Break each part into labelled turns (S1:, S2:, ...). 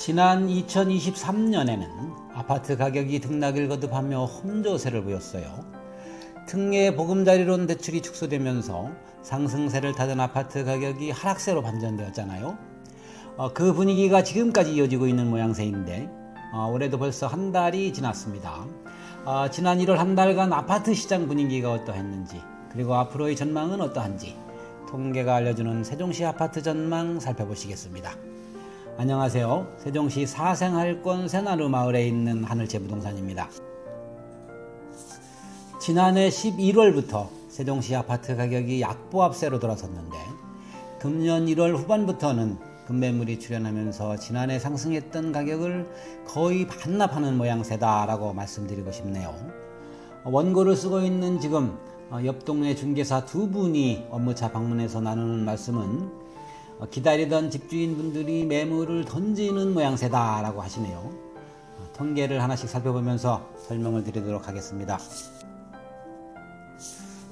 S1: 지난 2023년에는 아파트 가격이 등락을 거듭하며 험조세를 보였어요. 특례 보금자리론 대출이 축소되면서 상승세를 타던 아파트 가격이 하락세로 반전되었잖아요. 그 분위기가 지금까지 이어지고 있는 모양새인데 올해도 벌써 한 달이 지났습니다. 지난 1월 한 달간 아파트 시장 분위기가 어떠했는지, 그리고 앞으로의 전망은 어떠한지 통계가 알려주는 세종시 아파트 전망 살펴보시겠습니다. 안녕하세요. 세종시 사생활권 새나루 마을에 있는 하늘채 부동산입니다. 지난해 11월부터 세종시 아파트 가격이 약보합세로 돌아섰는데 금년 1월 후반부터는 급매물이 출현하면서 지난해 상승했던 가격을 거의 반납하는 모양새다라고 말씀드리고 싶네요. 원고를 쓰고 있는 지금 옆 동네 중개사 두 분이 업무차 방문해서 나누는 말씀은 기다리던 집주인분들이 매물을 던지는 모양새다라고 하시네요. 통계를 하나씩 살펴보면서 설명을 드리도록 하겠습니다.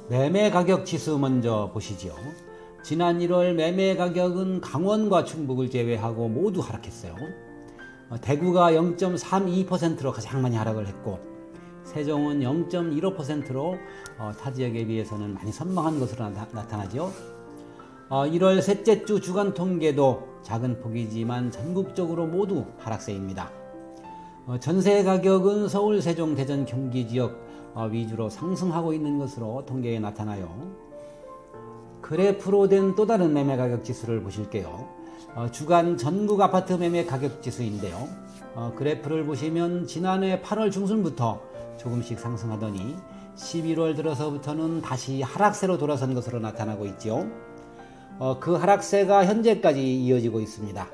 S1: 매매 가격 지수 먼저 보시죠. 지난 1월 매매 가격은 강원과 충북을 제외하고 모두 하락했어요. 대구가 0.32%로 가장 많이 하락을 했고, 세종은 0.15%로 타 지역에 비해서는 많이 선방한 것으로 나타나죠. 1월 셋째 주 주간 통계도 작은 폭이지만 전국적으로 모두 하락세입니다. 전세 가격은 서울, 세종, 대전, 경기 지역 위주로 상승하고 있는 것으로 통계에 나타나요. 그래프로 된 또 다른 매매 가격 지수를 보실게요. 주간 전국 아파트 매매 가격 지수인데요. 그래프를 보시면 지난해 8월 중순부터 조금씩 상승하더니 11월 들어서부터는 다시 하락세로 돌아선 것으로 나타나고 있죠. 그 하락세가 현재까지 이어지고 있습니다.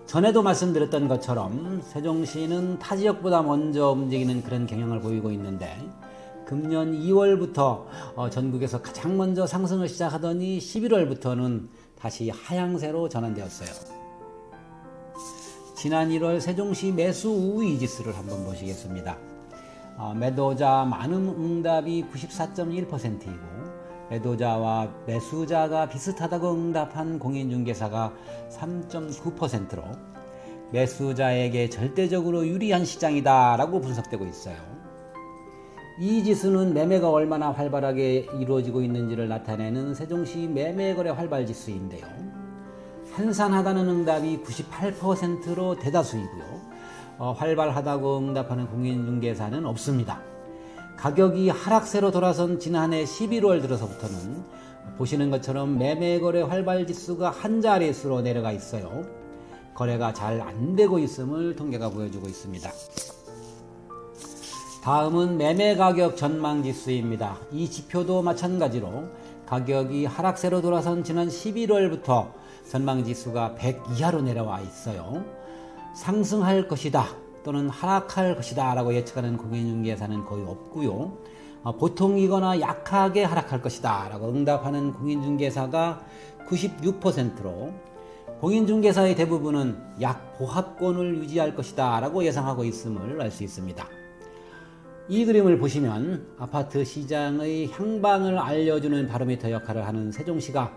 S1: 전에도 말씀드렸던 것처럼 세종시는 타 지역보다 먼저 움직이는 그런 경향을 보이고 있는데, 금년 2월부터 전국에서 가장 먼저 상승을 시작하더니 11월부터는 다시 하향세로 전환되었어요. 지난 1월 세종시 매수 우위 지수를 한번 보시겠습니다. 매도자 많음 응답이 94.1%이고 매도자와 매수자가 비슷하다고 응답한 공인중개사가 3.9%로 매수자에게 절대적으로 유리한 시장이다 라고 분석되고 있어요. 이 지수는 매매가 얼마나 활발하게 이루어지고 있는지를 나타내는 세종시 매매거래 활발지수인데요. 한산하다는 응답이 98%로 대다수이고요. 활발하다고 응답하는 공인중개사는 없습니다. 가격이 하락세로 돌아선 지난해 11월 들어서부터는 보시는 것처럼 매매거래 활발지수가 한 자릿수로 내려가 있어요. 거래가 잘 안되고 있음을 통계가 보여주고 있습니다. 다음은 매매가격 전망지수입니다. 이 지표도 마찬가지로 가격이 하락세로 돌아선 지난 11월부터 전망지수가 100 이하로 내려와 있어요. 상승할 것이다 또는 하락할 것이다 라고 예측하는 공인중개사는 거의 없고요. 보통이거나 약하게 하락할 것이다 라고 응답하는 공인중개사가 96%로 공인중개사의 대부분은 약 보합권을 유지할 것이다 라고 예상하고 있음을 알 수 있습니다. 이 그림을 보시면 아파트 시장의 향방을 알려주는 바로미터 역할을 하는 세종시가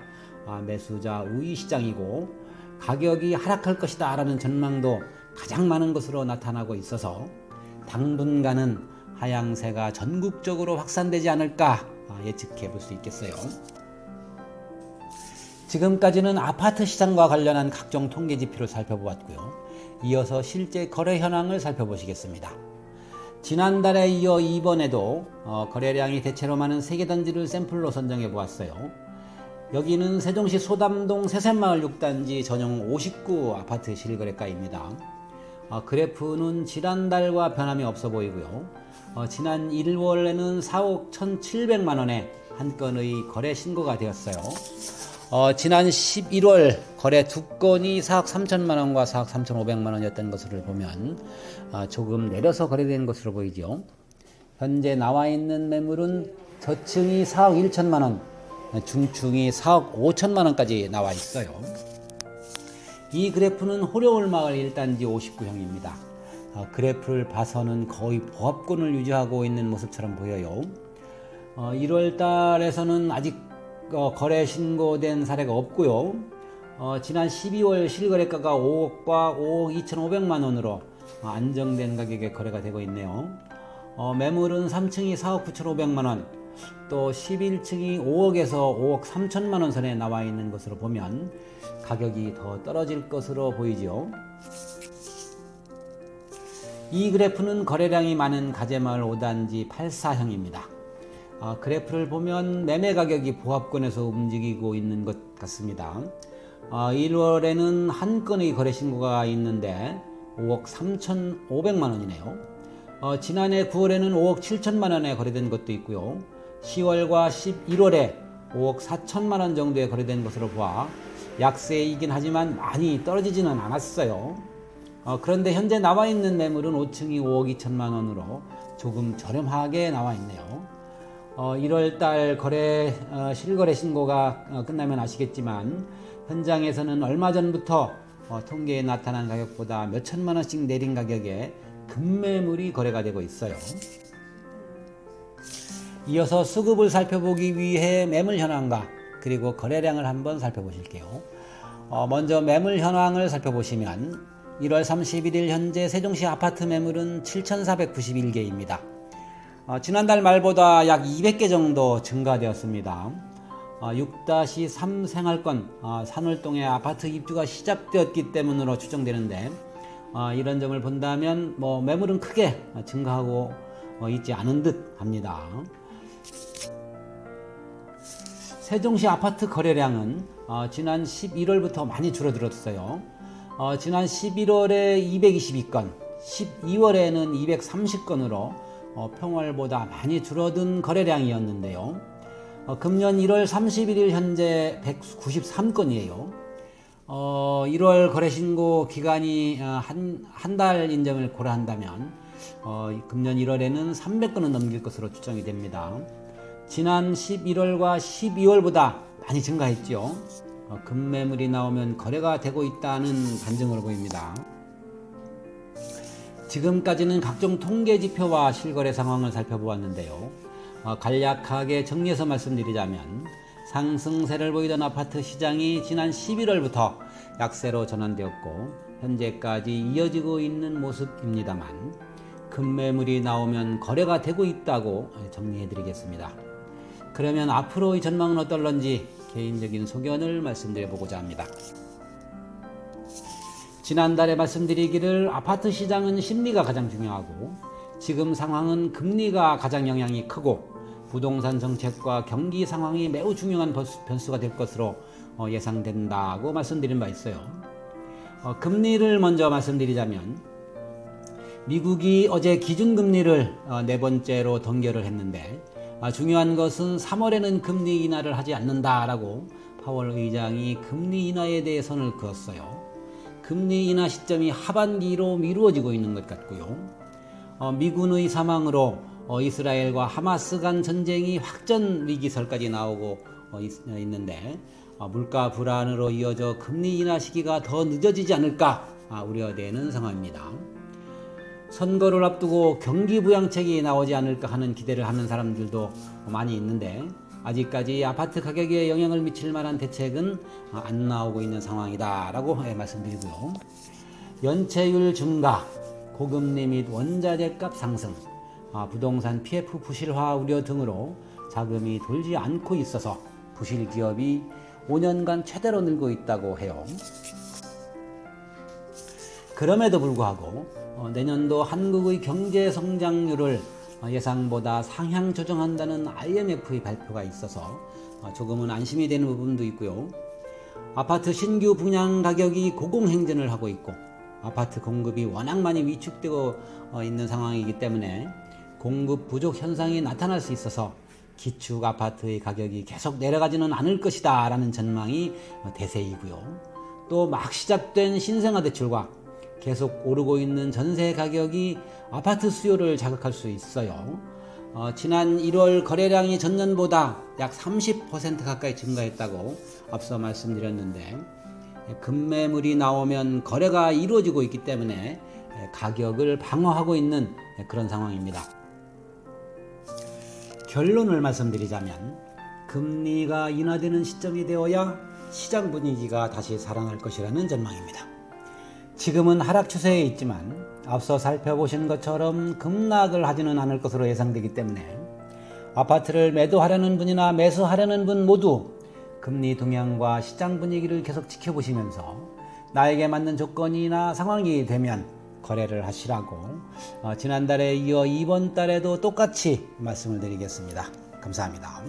S1: 매수자 우위 시장이고, 가격이 하락할 것이다 라는 전망도 가장 많은 것으로 나타나고 있어서 당분간은 하향세가 전국적으로 확산되지 않을까 예측해 볼 수 있겠어요. 지금까지는 아파트 시장과 관련한 각종 통계 지표를 살펴보았고요. 이어서 실제 거래 현황을 살펴보시겠습니다. 지난달에 이어 이번에도 거래량이 대체로 많은 3개 단지를 샘플로 선정해 보았어요. 여기는 세종시 소담동 세샘마을 6단지 전용 59 아파트 실거래가입니다. 그래프는 지난달과 변함이 없어 보이고요. 지난 1월에는 4억 1,700만원에 한 건의 거래 신고가 되었어요. 지난 11월 거래 2건이 4억 3천만원과 4억 3,500만원이었던 것을 보면 조금 내려서 거래된 것으로 보이죠. 현재 나와 있는 매물은 저층이 4억 1천만원, 중층이 4억 5천만원까지 나와 있어요. 이 그래프는 호려울마을 1단지 59형입니다. 그래프를 봐서는 거의 보합권을 유지하고 있는 모습처럼 보여요. 1월 달에서는 아직 거래 신고된 사례가 없고요. 지난 12월 실거래가가 5억과 5억 2,500만 원으로 안정된 가격에 거래가 되고 있네요. 매물은 3층이 4억 9,500만 원, 또 11층이 5억에서 5억 3천만 원 선에 나와 있는 것으로 보면 가격이 더 떨어질 것으로 보이죠. 이 그래프는 거래량이 많은 가재마을 5단지 84형입니다. 그래프를 보면 매매 가격이 보합권에서 움직이고 있는 것 같습니다. 1월에는 한 건의 거래 신고가 있는데 5억 3,500만 원이네요. 지난해 9월에는 5억 7천만 원에 거래된 것도 있고요. 10월과 11월에 5억 4천만 원 정도에 거래된 것으로 보아 약세이긴 하지만 많이 떨어지지는 않았어요. 그런데 현재 나와 있는 매물은 5층이 5억 2천만 원으로 조금 저렴하게 나와 있네요. 1월달 실거래 신고가 끝나면 아시겠지만 현장에서는 얼마 전부터 통계에 나타난 가격보다 몇 천만 원씩 내린 가격에 급매물이 거래가 되고 있어요. 이어서 수급을 살펴보기 위해 매물 현황과 그리고 거래량을 한번 살펴보실게요. 먼저 매물 현황을 살펴보시면 1월 31일 현재 세종시 아파트 매물은 7,491개입니다. 지난달 말보다 약 200개 정도 증가되었습니다. 6-3 생활권 산울동의 아파트 입주가 시작되었기 때문으로 추정되는데 이런 점을 본다면 매물은 크게 증가하고 있지 않은 듯 합니다. 세종시 아파트 거래량은 지난 11월부터 많이 줄어들었어요. 지난 11월에 222건, 12월에는 230건으로 평월보다 많이 줄어든 거래량이었는데요. 금년 1월 31일 현재 193건이에요. 1월 거래신고 기간이 한 달 인정을 고려한다면 금년 1월에는 300건은 넘길 것으로 추정이 됩니다. 지난 11월과 12월보다 많이 증가했죠. 급매물이 나오면 거래가 되고 있다는 반증으로 보입니다. 지금까지는 각종 통계 지표와 실거래 상황을 살펴보았는데요. 간략하게 정리해서 말씀드리자면 상승세를 보이던 아파트 시장이 지난 11월부터 약세로 전환되었고 현재까지 이어지고 있는 모습입니다만 급매물이 나오면 거래가 되고 있다고 정리해 드리겠습니다. 그러면 앞으로의 전망은 어떨런지 개인적인 소견을 말씀드려 보고자 합니다. 지난달에 말씀드리기를 아파트 시장은 심리가 가장 중요하고 지금 상황은 금리가 가장 영향이 크고 부동산 정책과 경기 상황이 매우 중요한 변수가 될 것으로 예상된다고 말씀드린 바 있어요. 금리를 먼저 말씀드리자면 미국이 어제 기준금리를 네 번째로 동결을 했는데 중요한 것은 3월에는 금리 인하를 하지 않는다라고 파월 의장이 금리 인하에 대해 선을 그었어요. 금리 인하 시점이 하반기로 미루어지고 있는 것 같고요. 미군의 사망으로 이스라엘과 하마스 간 전쟁이 확전 위기설까지 나오고 있는데 물가 불안으로 이어져 금리 인하 시기가 더 늦어지지 않을까 우려되는 상황입니다. 선거를 앞두고 경기 부양책이 나오지 않을까 하는 기대를 하는 사람들도 많이 있는데 아직까지 아파트 가격에 영향을 미칠 만한 대책은 안 나오고 있는 상황이다 라고 말씀드리고요. 연체율 증가, 고금리 및 원자재 값 상승, 부동산 PF 부실화 우려 등으로 자금이 돌지 않고 있어서 부실 기업이 5년간 최대로 늘고 있다고 해요. 그럼에도 불구하고 내년도 한국의 경제 성장률을 예상보다 상향 조정한다는 IMF의 발표가 있어서 조금은 안심이 되는 부분도 있고요. 아파트 신규 분양 가격이 고공행진을 하고 있고 아파트 공급이 워낙 많이 위축되고 있는 상황이기 때문에 공급 부족 현상이 나타날 수 있어서 기축 아파트의 가격이 계속 내려가지는 않을 것이다 라는 전망이 대세이고요. 또 막 시작된 신생아 대출과 계속 오르고 있는 전세 가격이 아파트 수요를 자극할 수 있어요. 지난 1월 거래량이 전년보다 약 30% 가까이 증가했다고 앞서 말씀드렸는데 급매물이 나오면 거래가 이루어지고 있기 때문에 가격을 방어하고 있는 그런 상황입니다. 결론을 말씀드리자면 금리가 인하되는 시점이 되어야 시장 분위기가 다시 살아날 것이라는 전망입니다. 지금은 하락 추세에 있지만 앞서 살펴보신 것처럼 급락을 하지는 않을 것으로 예상되기 때문에 아파트를 매도하려는 분이나 매수하려는 분 모두 금리 동향과 시장 분위기를 계속 지켜보시면서 나에게 맞는 조건이나 상황이 되면 거래를 하시라고 지난달에 이어 이번 달에도 똑같이 말씀을 드리겠습니다. 감사합니다.